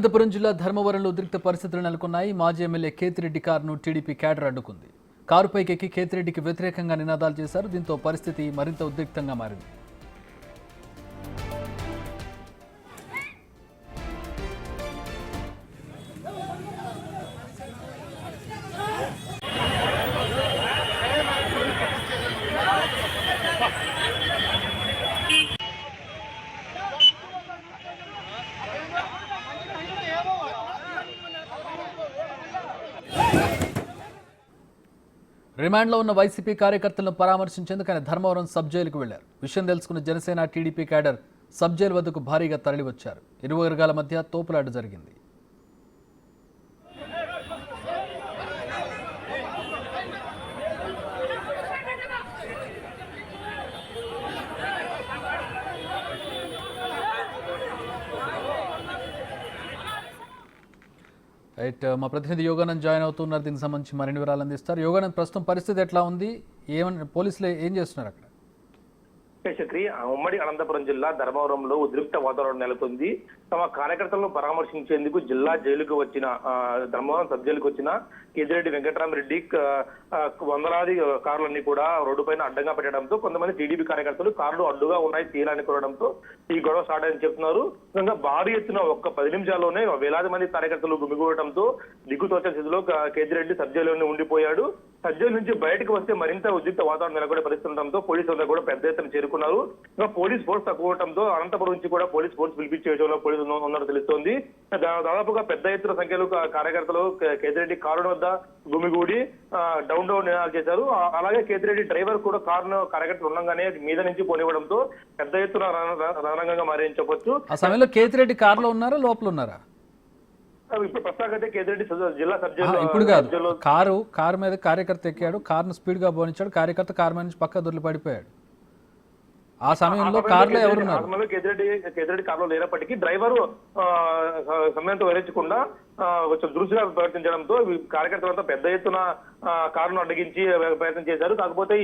అనంతపురం జిల్లా ధర్మవరంలో ఉద్రిక్త పరిస్థితులు నెలకొన్నాయి. మాజీ ఎమ్మెల్యే కేతిరెడ్డి కారును టీడీపీ క్యాడర్ అడ్డుకుంది. కారుపైకి ఎక్కి కేతిరెడ్డికి వ్యతిరేకంగా నినాదాలు చేశారు. దీంతో పరిస్థితి మరింత ఉద్రిక్తంగా మారింది. రిమాండ్లో ఉన్న వైసీపీ కార్యకర్తలను పరామర్శించేందుకు ఆయన ధర్మవరం సబ్ జైలుకు వెళ్లారు. విషయం తెలుసుకున్న Janasena TDP cadre sub jail వద్దకు భారీగా తరలివచ్చారు. ఇరు వర్గాల మధ్య తోపులాట జరిగింది. రైట్, మా ప్రతినిధి యోగానంద్ జాయిన్ అవుతున్నారు. దీనికి సంబంధించి మరిన్ని వివరాలు అందిస్తారు. యోగానంద్, ప్రస్తుతం పరిస్థితి ఎట్లా ఉంది? పోలీసులు ఏం చేస్తున్నారు అక్కడ? చక్రి, ఉమ్మడి అనంతపురం జిల్లా ధర్మవరంలో ఉద్రిక్త వాతావరణం నెలకొంది. తమ కార్యకర్తలను పరామర్శించేందుకు జిల్లా జైలుకు వచ్చిన ధర్మవరం సబ్ జైలుకు వచ్చిన కేతిరెడ్డి వెంకటరామరెడ్డి వందలాది కార్లన్నీ కూడా రోడ్డు పైన అడ్డంగా పెట్టడంతో కొంతమంది టీడీపీ కార్యకర్తలు కార్లు అడ్డుగా ఉన్నాయి తీయాలని కోరడంతో ఈ గొడవ స్టార్ట్ అని చెప్తున్నారు. నిజంగా భారీ ఎత్తున ఒక్క 10 నిమిషాల్లోనే వేలాది మంది కార్యకర్తలు గుమిగూడటంతో దిక్కుతోచని స్థితిలో కేతిరెడ్డి సబ్ జైలులోనే ఉండిపోయాడు. సబ్ జైలు నుంచి బయటకు వస్తే మరింత ఉద్రిక్త వాతావరణం నెలకొనే పరిస్థితి ఉండడంతో పోలీసులు కూడా పెద్ద ఎత్తున చేరుకున్నారు. ఇంకా పోలీస్ ఫోర్స్ తక్కువ ఉండటంతో అనంతపురం నుంచి కూడా పోలీస్ ఫోర్స్ పిలిపించే విషయంలో పోలీసులు ఉన్నట్టు తెలుస్తోంది. దాదాపుగా పెద్ద ఎత్తున సంఖ్యలో కార్యకర్తలు కేతిరెడ్డి కారు వద్ద గుమిగూడి డౌన్ నినాదాలు చేశారు. అలాగే కేతిరెడ్డి డ్రైవర్ కూడా కారును కార్యకర్తలు ఉండగానే మీద నుంచి పోనివ్వడంతో పెద్ద ఎత్తున రణరంగంగా మారని చెప్పొచ్చు. ఆ సమయంలో కేతిరెడ్డి కారులో ఉన్నారా, లోపల ఉన్నారా? ఇప్పుడు ప్రస్తుతానికి కేతిరెడ్డి జిల్లా సబ్ జైలు ఇప్పుడు కాదు, కారు మీద కార్యకర్త ఎక్కాడు, కారును స్పీడ్ గా పోనిచ్చాడు, కార్యకర్త కారు మీద నుంచి పక్క దొరికి పడిపోయాడు. ఆ సమయంలో కారులో ఎవరున్నారు? కేతిరెడ్డి కారులో లేనప్పటికీ డ్రైవర్ సమయంతో వహించకుండా కొంచెం దృష్టిగా ప్రవర్తించడంతో కార్యకర్తలంతా పెద్ద ఎత్తున కారును అడ్డగించి ప్రయత్నం చేశారు. కాకపోతే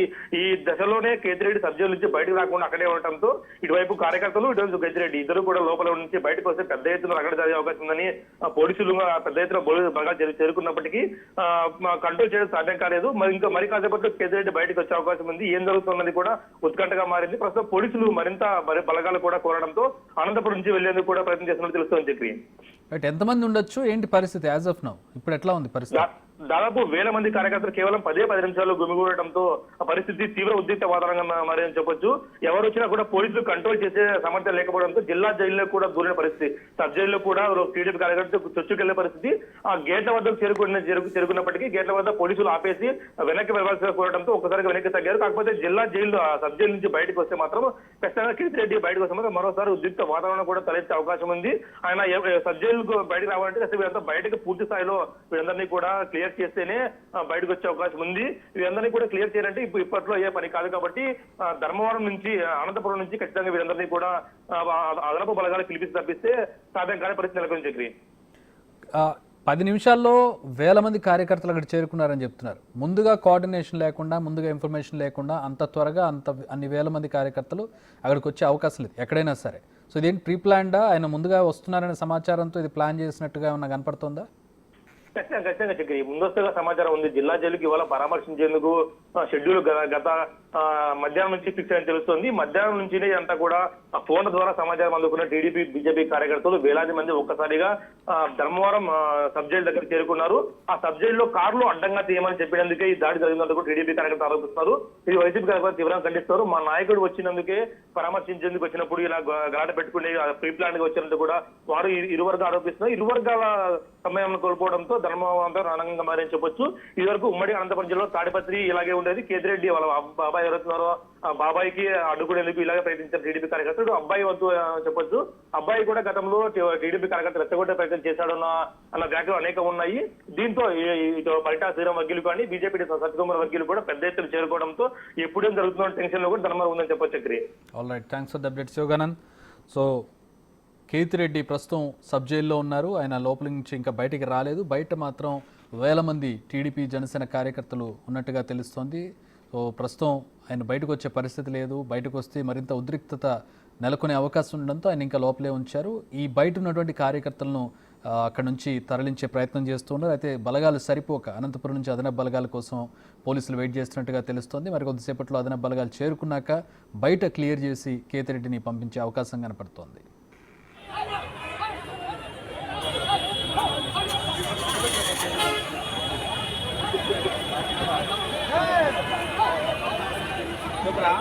ఈ దశలోనే కేతిరెడ్డి సబ్ జైలు నుంచి బయటకు రాకుండా అక్కడే ఉండటంతో ఇటువైపు కార్యకర్తలు, ఇటువైపు కేతిరెడ్డి ఇద్దరు కూడా లోపల నుంచి బయటకు వస్తే పెద్ద ఎత్తున రగడ జరిగే అవకాశం ఉందని పోలీసులు పెద్ద ఎత్తున బలగా చేరుకున్నప్పటికీ కంట్రోల్ చేయడం సాధ్యం కాలేదు. మరి కాసేపట్లో కేతిరెడ్డి బయటకు వచ్చే అవకాశం ఉంది. ఏం జరుగుతున్నది కూడా ఉత్కంఠగా మారింది. ప్రస్తుతం పోలీసులు మరింత బలగాలు కూడా కోరడంతో అనంతపురం నుంచి వెళ్లేందుకు కూడా ప్రయత్నం చేస్తున్నట్టు తెలుస్తోంది. చెప్పి ఎంతమంది ఉండొచ్చు, ఏంటి పరిస్థితి యాజ్ ఆఫ్ నౌ? ఇప్పుడు ఎట్లా ఉంది పరిస్థితి? దాదాపు 1000 మంది కార్యకర్తలు కేవలం 10 నిమిషాల్లో గుమిగూడటంతో ఆ పరిస్థితి తీవ్ర ఉద్రిక్త వాతావరణంగా మారని చెప్పొచ్చు. ఎవరు వచ్చినా కూడా పోలీసులు కంట్రోల్ చేసే సామర్థ్యం లేకపోవడంతో జిల్లా జైల్లో కూడా దూరిన పరిస్థితి. సబ్ జైల్లో కూడా టీడీపీ కార్యకర్తలు చొచ్చుకెళ్లే పరిస్థితి. ఆ గేట్ల వద్దకు చేరుకున్నప్పటికీ గేట్ల వద్ద పోలీసులు ఆపేసి వెనక్కి వెళ్లాల్సి కోరడంతో ఒక్కసారిగా వెనక్కి తగ్గారు. కాకపోతే జిల్లా జైలు సబ్ జైలు నుంచి బయటకు వస్తే మాత్రం ఖచ్చితంగా కేతిరెడ్డి బయటకు వస్తే మాత్రం మరోసారి ఉద్రిక్త వాతావరణం కూడా తలెత్తే అవకాశం ఉంది. ఆయన సబ్ జైలుకు బయటకు రావాలంటే వీళ్ళంతా బయటకు పూర్తి స్థాయిలో వీళ్ళందరినీ కూడా క్లియర్ చేస్తేనే బయటకు వచ్చే అవకాశం ఉంది. వీరందరినీ కూడా క్లియర్ చేయాలంటే ఇప్పట్లో అయ్యే పని కాదు. కాబట్టి ధర్మవరం నుంచి అనంతపురం నుంచి ఖచ్చితంగా వీరందరినీ కూడా అదనపు బలగాలు పిలిపించి తప్పిస్తే సాధ్యం కాని పరిస్థితి నెలకొని. చక్రి, 10 నిమిషాల్లో 1000 మంది కార్యకర్తలు అక్కడ చేరుకున్నారని చెప్తున్నారు. ముందుగా కోఆర్డినేషన్ లేకుండా, ముందుగా ఇన్ఫర్మేషన్ లేకుండా అంత త్వరగా అన్ని 1000 మంది కార్యకర్తలు అక్కడికి వచ్చే అవకాశం లేదు ఎక్కడైనా సరే. సో ఇదేంటి ప్రీ ప్లాన్డా? ఆయన ముందుగా వస్తున్నారనే సమాచారంతో ఇది ప్లాన్ చేసినట్టుగా ఏమన్నా కనపడుతుందా? ఖచ్చితంగా చక్రి, ముందస్తుగా సమాచారం ఉంది. జిల్లా జైలుకి ఇవాళ పరామర్శించేందుకు షెడ్యూల్ గత మధ్యాహ్నం నుంచి ఫిక్స్ అని తెలుస్తోంది. మధ్యాహ్నం నుంచి అంతా కూడా ఫోన్ ద్వారా సమాచారం అందుకున్న టీడీపీ, బీజేపీ కార్యకర్తలు వేలాది మంది ఒక్కసారిగా ధర్మవరం సబ్ జైలు దగ్గర చేరుకున్నారు. ఆ సబ్ జైల్లో కార్లు అడ్డంగా తీయమని చెప్పినందుకే ఈ దాడి జరిగినందుకు టీడీపీ కార్యకర్తలు ఆరోపిస్తున్నారు. ఇది వైసీపీ కార్యకర్తలు తీవ్రంగా ఖండిస్తారు. మా నాయకుడు వచ్చినందుకే పరామర్శించేందుకు వచ్చినప్పుడు ఇలా గలాట పెట్టుకుని ప్రీ ప్లాన్ గా వచ్చినందుకు కూడా వారు ఇరు వర్గాలు ఆరోపిస్తున్నారు. ఇరు వర్గాల సమయం కోల్పోవడంతో ధర్మవరం రణంగా మారని చెప్పొచ్చు. ఇది వరకు ఉమ్మడి అనంతపురం జిల్లాలో తాడిపత్రి ఇలాగే ఉండేది. కేతిరెడ్డి వాళ్ళ బాబాయ్ ఎవరుతున్నారో ఆ బాబాయికి అడ్డుకునేందుకు ఇలాగే ప్రయత్నించారు టీడీపీ కార్యకర్తలు. అబ్బాయి వద్దు చెప్పొచ్చు. అబ్బాయి కూడా గతంలో టీడీపీ కార్యకర్తలు రెచ్చగొట్టే ప్రయత్నం చేశాడన్న వ్యాఖ్యలు అనేకం ఉన్నాయి. దీంతో ఇటు పరిటా శ్రీరామ్ వర్గీయులు కానీ బీజేపీ సత్యకుమార్ వర్గీయులు కూడా పెద్ద ఎత్తున చేరుకోవడంతో ఎప్పుడేం జరుగుతున్న టెన్షన్ లో కూడా ధర్మవరం ఉందని చెప్పొచ్చు. Chakri, all right, thanks for the updates Yoganand. So Kethireddy ప్రస్తుతం సబ్ జైల్లో ఉన్నారు. ఆయన లోపల నుంచి ఇంకా బయటికి రాలేదు. బయట మాత్రం 1000 మంది టీడీపీ, జనసేన కార్యకర్తలు ఉన్నట్టుగా తెలుస్తోంది. సో ప్రస్తుతం ఆయన బయటకు వచ్చే పరిస్థితి లేదు. బయటకు వస్తే మరింత ఉద్రిక్తత నెలకొనే అవకాశం ఉండడంతో ఆయన ఇంకా లోపలే ఉంచారు. ఈ బయట ఉన్నటువంటి కార్యకర్తలను అక్కడ నుంచి తరలించే ప్రయత్నం చేస్తున్నారు. అయితే బలగాలు సరిపోక అనంతపురం నుంచి అదనపు బలగాల కోసం పోలీసులు వెయిట్ చేస్తున్నట్టుగా తెలుస్తోంది. మరి కొద్దిసేపట్లో అదనపు బలగాలు చేరుకున్నాక బయట క్లియర్ చేసి కేతిరెడ్డిని పంపించే అవకాశం కనపడుతోంది. చెప్పరా